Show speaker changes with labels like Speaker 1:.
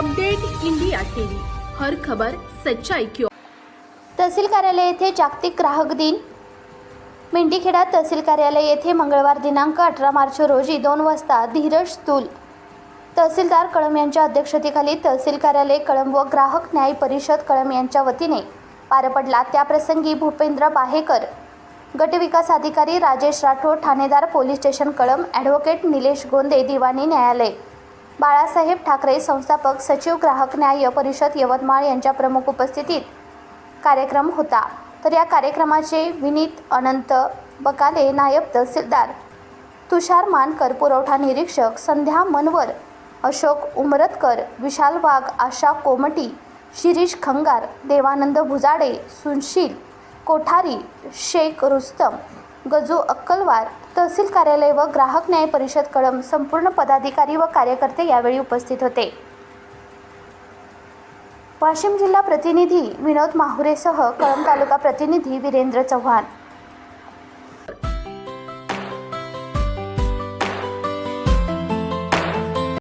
Speaker 1: Update India TV, हर खबर सच्चाई की ओर।
Speaker 2: तहसील कार्यालय येथे जागतिक ग्राहक दिन। मेंढीखेडा तहसील कार्यालय येथे मंगळवार दिनांक 18 मार्च रोजी 2 वाजता धीरज स्थूल तहसीलदार कळम यांच्या अध्यक्षतेखाली तहसील कार्यालय कळम व ग्राहक न्याय परिषद कळम यांच्या वतीने पार पडला। त्याप्रसंगी भूपेंद्र बाहेकर, गटविकास अधिकारी राजेश राठोड, ठाणेदार पोलीस स्टेशन कळम, ॲडव्होकेट निलेश गोंदे, दिवाणी न्यायालय, बाळासाहेब ठाकरे, संस्थापक सचिव ग्राहक न्याय परिषद यवतमाळ यांच्या प्रमुख उपस्थितीत कार्यक्रम होता। तर या कार्यक्रमाचे विनीत अनंत बकाले, नायब तहसीलदार तुषार मानकर, पुरवठा निरीक्षक संध्या मनवर, अशोक उमरतकर, विशाल वाघ, आशा कोमटी, शिरीष खंगार, देवानंद भुजाडे, सुशील कोठारी, शेख रुस्तम, गजू अक्कलवार, तहसील कार्यालय व ग्राहक न्याय परिषद कळम संपूर्ण पदाधिकारी व कार्यकर्ते यावेळी उपस्थित होते। वाशिम जिल्हा प्रतिनिधी विनोद माहुरेसह कळम तालुका प्रतिनिधी वीरेंद्र चव्हाण।